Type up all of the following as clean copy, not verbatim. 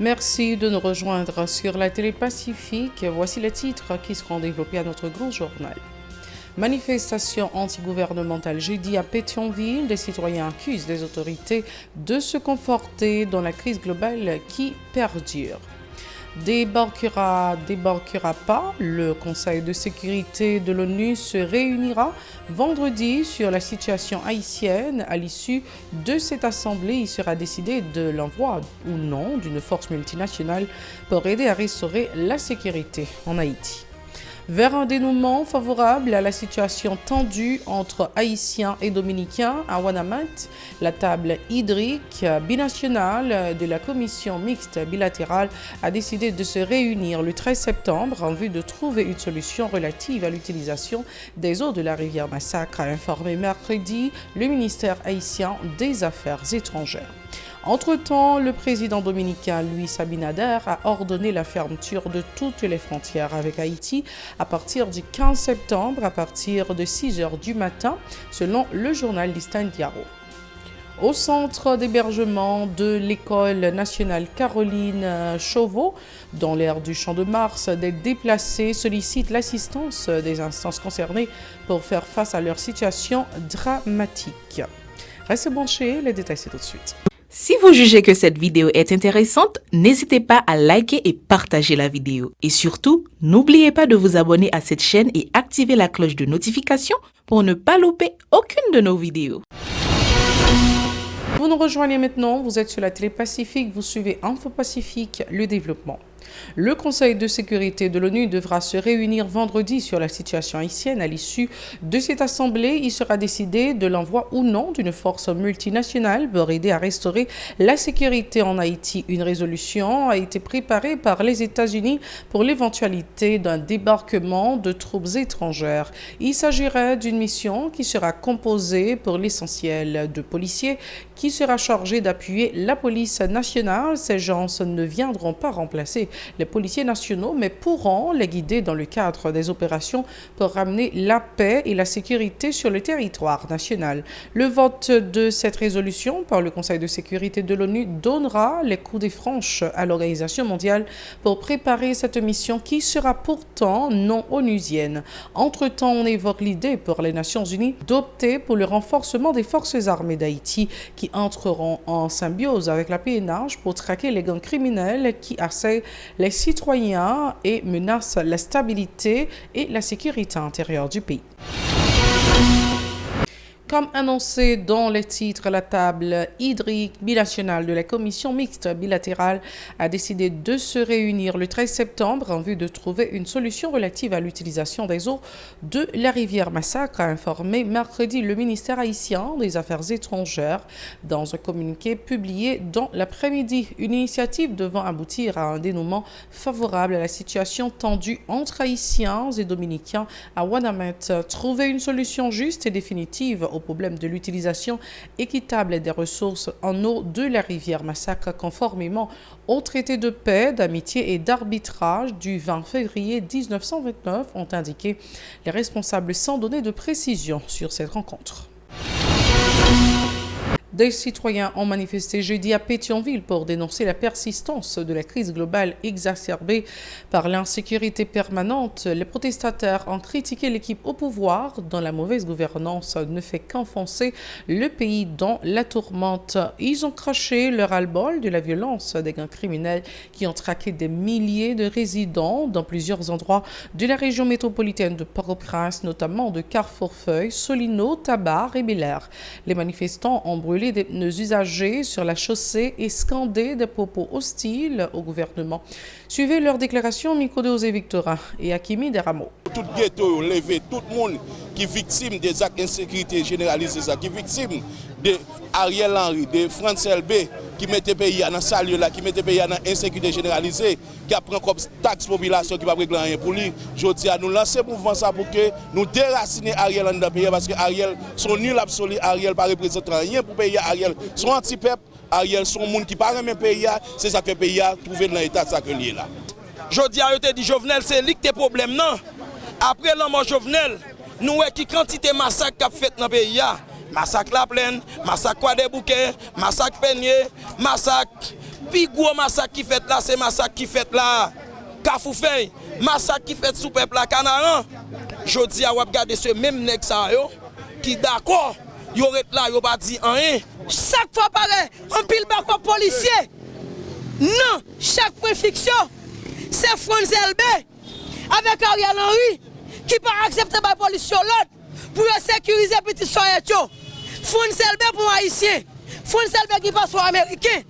Merci de nous rejoindre sur la télé Pacifique. Voici les titres qui seront développés à notre grand journal. Manifestation antigouvernementale jeudi à Pétionville. Des citoyens accusent les autorités de se conforter dans la crise globale qui perdure. Débarquera pas, le Conseil de sécurité de l'ONU se réunira vendredi sur la situation haïtienne. À l'issue de cette assemblée, il sera décidé de l'envoi ou non d'une force multinationale pour aider à restaurer la sécurité en Haïti. Vers un dénouement favorable à la situation tendue entre Haïtiens et Dominicains à Ouanaminthe, la table hydrique binationale de la commission mixte bilatérale a décidé de se réunir le 13 septembre en vue de trouver une solution relative à l'utilisation des eaux de la rivière Massacre, a informé mercredi le ministère haïtien des Affaires étrangères. Entre-temps, le président dominicain Luis Abinader a ordonné la fermeture de toutes les frontières avec Haïti à partir du 15 septembre à partir de 6 h du matin, selon le journal Listan Diaro. Au centre d'hébergement de l'école nationale Caroline Chauveau, dans l'aire du Champ de Mars, des déplacés sollicitent l'assistance des instances concernées pour faire face à leur situation dramatique. Restez branchés, les détails c'est tout de suite. Si vous jugez que cette vidéo est intéressante, n'hésitez pas à liker et partager la vidéo. Et surtout, n'oubliez pas de vous abonner à cette chaîne et activer la cloche de notification pour ne pas louper aucune de nos vidéos. Vous nous rejoignez maintenant, vous êtes sur la télé Pacifique, vous suivez Info Pacifique, le développement. Le Conseil de sécurité de l'ONU devra se réunir vendredi sur la situation haïtienne. À l'issue de cette assemblée, il sera décidé de l'envoi ou non d'une force multinationale pour aider à restaurer la sécurité en Haïti. Une résolution a été préparée par les États-Unis pour l'éventualité d'un débarquement de troupes étrangères. Il s'agirait d'une mission qui sera composée pour l'essentiel de policiers qui sera chargée d'appuyer la police nationale. Ces gens ne viendront pas remplacer les policiers nationaux, mais pourront les guider dans le cadre des opérations pour ramener la paix et la sécurité sur le territoire national. Le vote de cette résolution par le Conseil de sécurité de l'ONU donnera les coups des franches à l'Organisation mondiale pour préparer cette mission qui sera pourtant non onusienne. Entre-temps, on évoque l'idée pour les Nations Unies d'opter pour le renforcement des forces armées d'Haïti qui entreront en symbiose avec la PNH pour traquer les gangs criminels qui assaillent les citoyens et menacent la stabilité et la sécurité intérieure du pays. Comme annoncé dans les titres, la table hydrique binationale de la commission mixte bilatérale a décidé de se réunir le 13 septembre en vue de trouver une solution relative à l'utilisation des eaux de la rivière Massacre, a informé mercredi le ministère haïtien des Affaires étrangères dans un communiqué publié dans l'après-midi. Une initiative devant aboutir à un dénouement favorable à la situation tendue entre Haïtiens et Dominicains à Ouanaminthe. Trouver une solution juste et définitive au problème de l'utilisation équitable des ressources en eau de la rivière Massacre conformément au traité de paix, d'amitié et d'arbitrage du 20 février 1929, ont indiqué les responsables sans donner de précision sur cette rencontre. Des citoyens ont manifesté jeudi à Pétionville pour dénoncer la persistance de la crise globale exacerbée par l'insécurité permanente. Les protestataires ont critiqué l'équipe au pouvoir dont la mauvaise gouvernance ne fait qu'enfoncer le pays dans la tourmente. Ils ont craché leur ras-le-bol de la violence des gangs criminels qui ont traqué des milliers de résidents dans plusieurs endroits de la région métropolitaine de Port-au-Prince, notamment de Carrefour-Feuille, Solino, Tabar et Bel-Air. Les manifestants ont brûlé des pneus usagés sur la chaussée et scandé des propos hostiles au gouvernement. Suivez leur déclaration au micro de José Victorin et Hakimi Deramo. Tout ghetto levé, tout le monde qui est victime des actes d'insécurité généralisés, qui est victime de Ariel Henry, de France LB, qui mettent le pays dans sa lieu là, qui mettent le pays dans l'insécurité généralisée, qui apprend comme taxe population qui va régler rien pour lui. Je dis à nous lancer mouvement ça pour que nous déraciner Ariel dans le pays parce que Ariel son nul absolu, Ariel ne représente rien pour pays, Ariel son anti-peuple, Ariel son monde qui parle même pays, c'est ça que le pays a trouvé dans l'état de sa là. Je dis à eux, dit Jovenel, c'est lui qui a des problèmes non. Après la mort Jovenel, nous avons qui quantité de massacres qui a fait dans le pays. Massacre La Plaine, massacre Croix des Bouquets, massacre Peigné, massacre Puis gros massacre qui fait là, c'est massacre qui fait là. Kafoufey, massacre qui fait sous peuple là, Canaran. Je dis à vous regarder ce même nèg ça yo, qui d'accord, yo ret là, yo pas dit rien. Chaque fois pareil, on pile bac pour policier. Non, chaque préfiction, c'est Franzel B avec Ariel Henry qui pas accepter la police sur l'autre pour sécuriser petit soyez. Franzel B pour haïtien, Franzel B qui passe pour américain.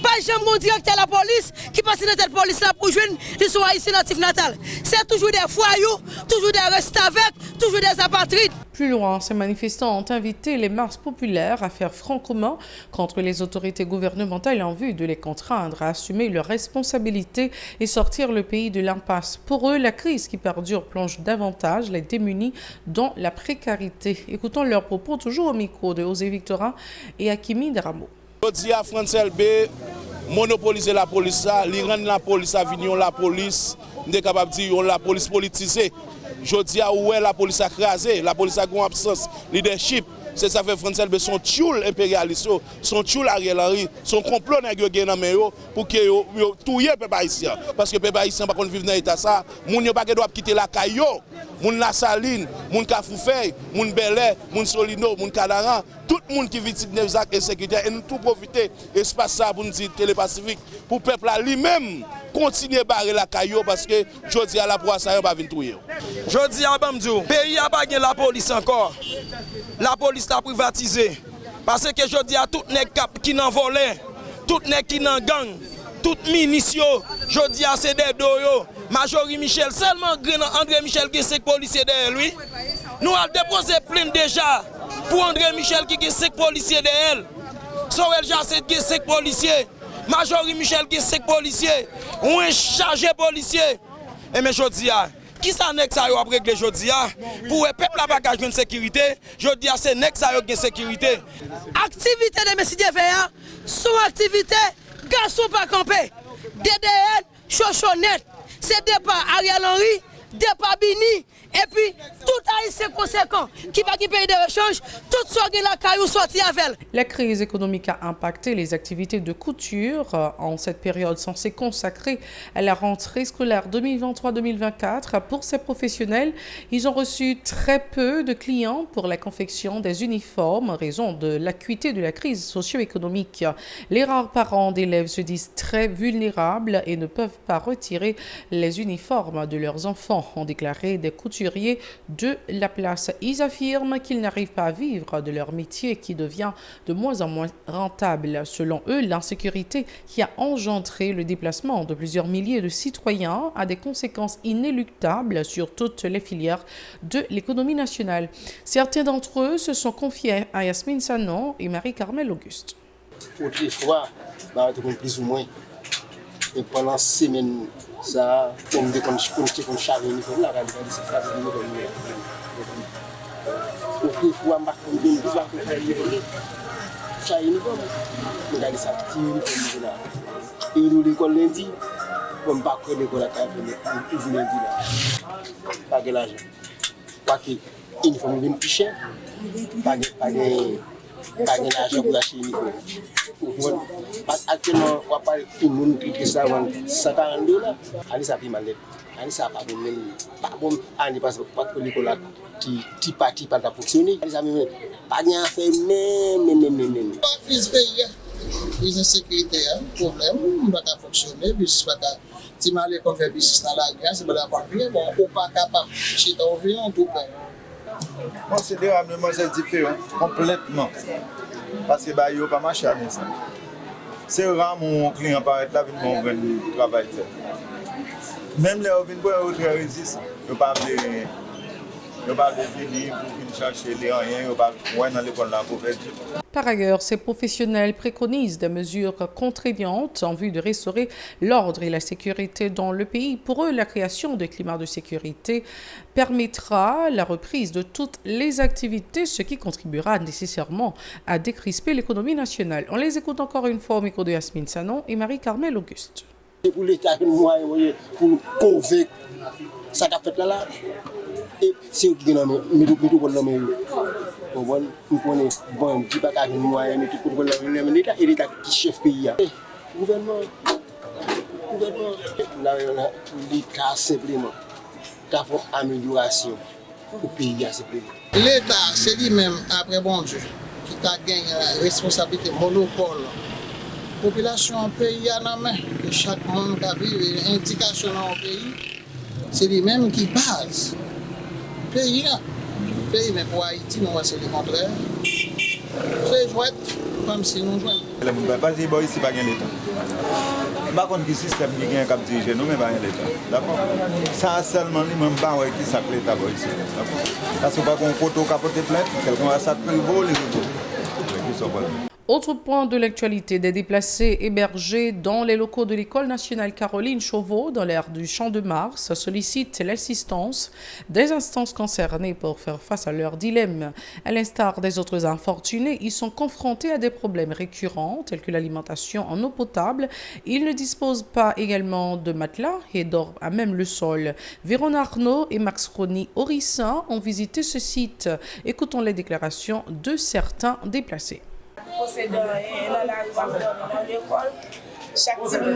Pas jamais mon directeur de la police qui passe dans cette police là pour joindre des soins haïtiens natifs natal. C'est toujours des foyous, toujours des restes avec, toujours des apatrides. Plus loin, ces manifestants ont invité les masses populaires à faire front commun contre les autorités gouvernementales en vue de les contraindre à assumer leurs responsabilités et sortir le pays de l'impasse. Pour eux, la crise qui perdure plonge davantage les démunis dans la précarité. Écoutons leurs propos toujours au micro de José Victorin et Hakimi Daramo. Je dis à Franzel B, monopoliser la police, li rendre la police à venir la police, on est capable de dire la police politisée. Je dis à où est la police a crasé, la police a une absence, leadership. C'est ça fait Franzel B son tchoul impérialiste, son tchoul Ariel Henry, son complot n'a gagné dans main pour que yo touyer peuple haïtien parce que peuple haïtien pas qu'on vivre dans état ça, moun yo pas doit quitter la caillou, moun La Saline, moun Kafoufey, moun Belay, moun Solino, moun Canaran, tout le monde qui victime des actes insécuritaires et nous tout profiter espace ça pour nous dire télépacifique pour peuple là lui-même continuer à barrer la caillou parce que je dis à la proie ça va venir touyer. Je dis à Bamdou, pays a pas la police encore. La police l'a privatisé. Parce que je dis à tout nèg qui n'en volait, tout nèg qui n'en gang, tout munitions, je dis à ces des doyo, Majorie Michel, seulement André Michel qui est 5 policiers derrière lui. Nous avons déposé plainte déjà pour André Michel qui est 5 policiers derrière elle. Sorel Jasset qui est 5 policiers. Majorie Michel qui est 5 policiers. Ou un chargé policier. Et mais je dis à qui ça n'est que ça a réglé jodi a pour le peuple la bagage de sécurité, je dis à c'est nek ça a de sécurité. Activité de messieurs VA, son activité, garçon pas campé. DDN, Chochonnette, c'est départ Ariel Henry, départ Bini, et puis tout haïtien conséquent qui va qui paye des rechanges, tout soit la caillou sorti avec. La crise économique a impacté les activités de couture en cette période censée consacrée à la rentrée scolaire 2023-2024. Pour ces professionnels, ils ont reçu très peu de clients pour la confection des uniformes en raison de l'acuité de la crise socio-économique. Les rares parents d'élèves se disent très vulnérables et ne peuvent pas retirer les uniformes de leurs enfants, ont déclaré des couturiers de la place. Ils affirment qu'ils n'arrivent pas à vivre de leur métier qui devient de moins en moins rentable. Selon eux, l'insécurité qui a engendré le déplacement de plusieurs milliers de citoyens a des conséquences inéluctables sur toutes les filières de l'économie nationale. Certains d'entre eux se sont confiés à Yasmine Sanon et Marie-Carmel Auguste. Autrefois, plus ou moins, et pendant semaine, ça, on me dit qu'on charge uniforme là, c'est ça, autrefois, on me dit qu'on charge uniforme, on ça, petit uniforme là. Et nous, l'école lundi, on ne pas que l'école à lundi là. Pas de l'argent. Pas que l'uniforme est plus cher, pas de l'argent pour acheter l'uniforme. Actuellement, on parle tout le monde qui ça $140. Allez, ça paye mal. Allez, ça pas bon. Allez, parce que pas que l'école qui parti pas fonctionner. Allez, ça même pas rien faire même. Crise pays, crise de sécurité, problème, on va pas fonctionner, business pas si mal qu'on fait business dans la guerre, c'est pas bon, on pas capable chez ton vie en tout cas. Considérablement c'est différent, complètement. Parce que bah, il n'y a pas marché avec ça. C'est rare mon client paraît là, il vient mon travail fait. Même les gens qui résistent, ils ne peuvent pas venir pour chercher les rien, ils ne peuvent pas dans l'école là pour faire. Par ailleurs, ces professionnels préconisent des mesures contraignantes en vue de restaurer l'ordre et la sécurité dans le pays. Pour eux, la création de climat de sécurité permettra la reprise de toutes les activités, ce qui contribuera nécessairement à décrisper l'économie nationale. On les écoute encore une fois au micro de Yasmine Sanon et Marie-Carmel Auguste. C'est pour l'État pour nous convaincre ça qu'a fait là. Et c'est eux qui ont mis tout pour l'homme. Nous connaissons bon, petit bagage moyen, mais tout pour l'État et l'État qui chef pays. Gouvernement, l'État simplement, t'as fait amélioration pour le pays simplement. L'État, c'est lui-même, après bon Dieu, qui t'a gagné la responsabilité monopole. La population en pays a la main, que chaque monde qui a vu indication dans le pays, c'est lui-même qui base. Le pays, mais pour Haïti, nous, c'est le contraire. C'est jouet, comme si nous jouons. Les gens pas dire ici pas gain l'État. Par contre, le système qui gagne cap diriger nous mais pas l'État. D'accord. Ça seulement lui même pas qui ça l'État ici. D'accord. Parce que pas qu'on photo capoter plainte, quelqu'un va ça prévaut les autres. Autre point de l'actualité, des déplacés hébergés dans les locaux de l'École nationale Caroline Chauveau dans l'aire du Champ de Mars sollicitent l'assistance des instances concernées pour faire face à leurs dilemmes. À l'instar des autres infortunés, ils sont confrontés à des problèmes récurrents tels que l'alimentation en eau potable. Ils ne disposent pas également de matelas et dorment à même le sol. Véron Arnaud et Max Rony Orissin ont visité ce site. Écoutons les déclarations de certains déplacés. Possédant dans la rue dans l'école, chaque type de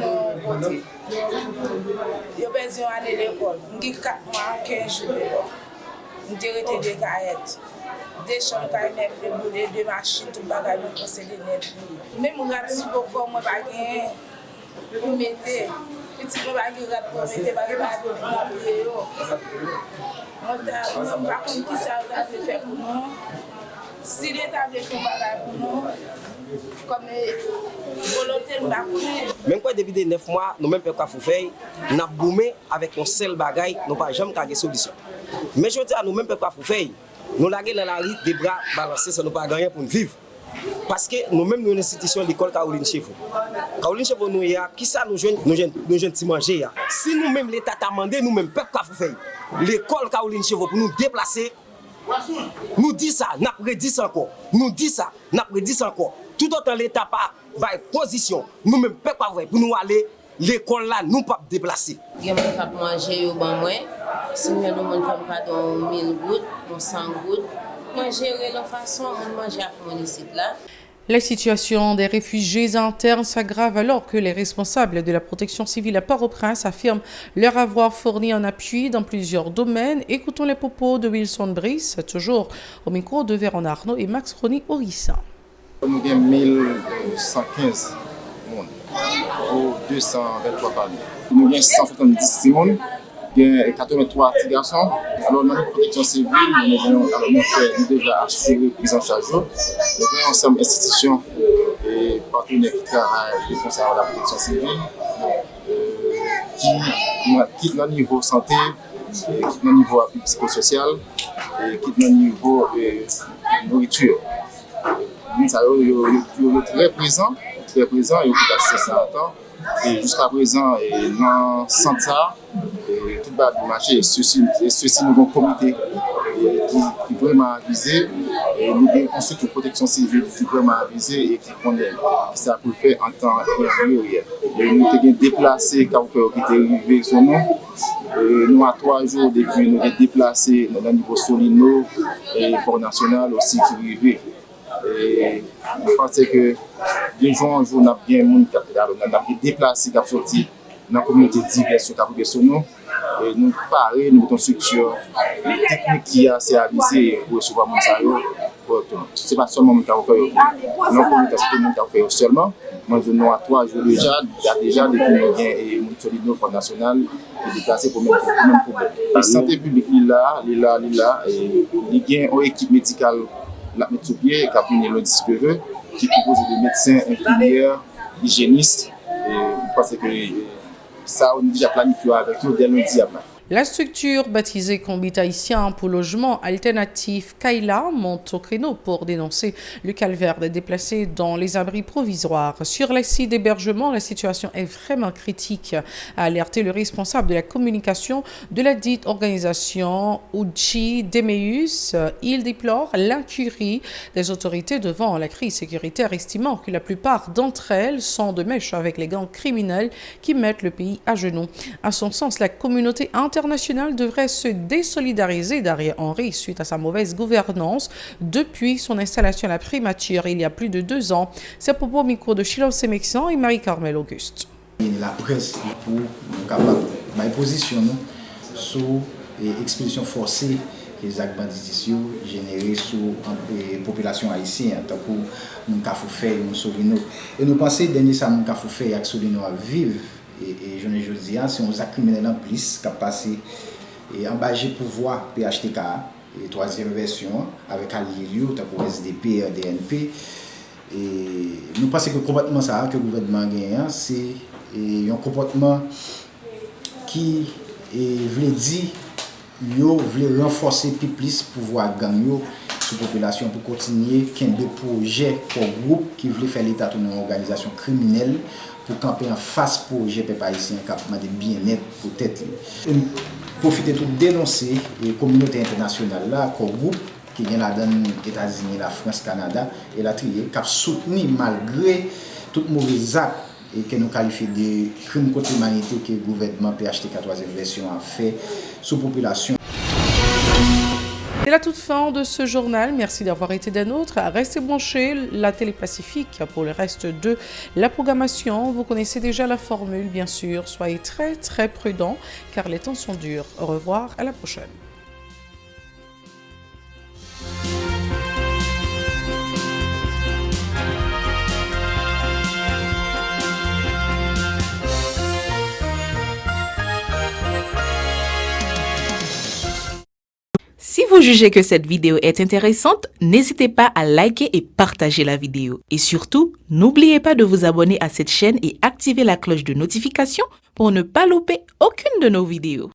côté. Il y a besoin d'aller à l'école. Je suis 4 mois, 15 jours. Je suis arrêté des caillettes. Des chambres qui ont des deux machines, tout le bagage de posséder net. Même si je beaucoup, moi, je vais mettre. Petit peu, je vais mettre. Je vais mettre. Je vais mettre. Si l'État veut faire bagage pour nous, comme volontaire, même quoi depuis 9 mois, nous même peuple Kafoufei, nous avons boumé avec un seul bagage, nous pas jamais de solution. Mais je dis à nous même peuple Kafoufei, nous laguer dans la rue des bras balancés, ça nous pas gagner pour nous vivre. Parce que nous-mêmes, nous avons une institution de l'école Caroline Chauveau. Caroline Chauveau, nous avons qui ça nous jeunes petits manger. Si nous-mêmes, l'État a demandé, nous-mêmes, peuple Kafoufei, l'école Caroline Chauveau pour nous déplacer, nous disons ça, nous prédit ça encore. Nous disons ça, nous prédit ça encore. Tout autant l'État pas va position, nous-mêmes, peuple Kafoufei, pour nous aller, l'école là, nous pas déplacer. Il y a des gens qui manger au ban moins. Si nous avons des gens qui ont 1000 gouttes, 100 gouttes, moi gérer la façon de manger à mon site là. La situation des réfugiés internes s'aggrave alors que les responsables de la protection civile à Port-au-Prince affirment leur avoir fourni un appui dans plusieurs domaines. Écoutons les propos de Wilson Brice, toujours au micro de Véron Arnaud et Max Rony Orissin. Nous avons 1115 personnes pour 223 familles. Nous avons 170 personnes. Il y a 83 petits garçons. Alors, dans la protection civile, nous avons déjà assuré la prise en charge. Nous avons ensemble institutions et partenaires qui travaillent concernant la protection civile, qui quittent le niveau santé, quittent le niveau appui psychosocial et quittent le niveau nourriture. Nous sommes très présents et nous avons assez temps. Et jusqu'à présent, dans le centre, tout le bas du marché, ceci nous avons un comité qui est vraiment avisé. Et nous avons construit une protection civile qui est vraiment avisée et qui connaît ce ça peut faire en temps réel. Et nous avons déplacé quand on fait arrivé sur nous. Nous, à 3 jours depuis, nous avons déplacé dans le niveau Solino et Fort National aussi qui est arrivé. Et je pense que de jour en jour, nous avons bien monde qui a déplacé, qui a sorti dans la communauté diverse qui a arrivé sur nous. Et nous parlons, nous mettons une structure technique qui est assez avisée pour recevoir mon salaire correctement. Ce n'est pas seulement mon travail, non, c'est mon travail seulement. Moi, nous à 3 jours déjà, il y a déjà des Canadiens et mon Solino Fonds National qui est déplacé pour le même problème. La santé publique, il est là, et il y a une équipe médicale. La mettre sur pied, qui a pris le disque qui propose des médecins, infirmières, hygiénistes. Et je pense que ça, on a déjà planifié avec nous dès lundi après. La structure baptisée Comité haïtien pour logement alternatif Kaila monte au créneau pour dénoncer le calvaire des déplacés dans les abris provisoires. Sur les sites d'hébergement, la situation est vraiment critique, a alerté le responsable de la communication de la dite organisation Uchi Demeus. Il déplore l'incurie des autorités devant la crise sécuritaire, estimant que la plupart d'entre elles sont de mèche avec les gangs criminels qui mettent le pays à genoux. À son sens, la communauté internationale international devrait se désolidariser d'Ariel Henry suite à sa mauvaise gouvernance depuis son installation à la primature il y a plus de 2 ans. C'est à propos au micro de Chilov Semexian et Marie-Carmel Auguste. La presse pour nous capables de positionner sur l'expédition forcée des actes banditistes générés sur la population haïtienne, tant pour nous faire nous sauver nous. Et nous pensons que dernier ça nous faire avec Solino à vivre et je ne dis pas, c'est un acte criminel en plus qui a passé et embâché pouvoir PHTK et troisième version avec Allié tant pour SDP DNP. Et nous pensons que le comportement ça que le gouvernement a gagné, c'est un comportement qui veut dire yo voulait renforcer plus pouvoir gang sur la population pour continuer qu'il y ait des projets pour groupe qui voulait faire l'état d'une organisation criminelle pour camper en face projet peuple haïtien capable de bien-être pour tête. Profiter tout dénoncer la communauté internationale là comme groupe qui vient là dans les États-Unis, la France, Canada et la trier qui a soutenu malgré tout mauvais actes et que nous qualifions de crimes contre l'humanité que le gouvernement PHTK 3e version a fait sous population. C'est la toute fin de ce journal. Merci d'avoir été des nôtres. Restez branchés la Télé Pacifique pour le reste de la programmation. Vous connaissez déjà la formule, bien sûr. Soyez très très prudents car les temps sont durs. Au revoir, à la prochaine. Si vous jugez que cette vidéo est intéressante, n'hésitez pas à liker et partager la vidéo. Et surtout, n'oubliez pas de vous abonner à cette chaîne et activer la cloche de notification pour ne pas louper aucune de nos vidéos.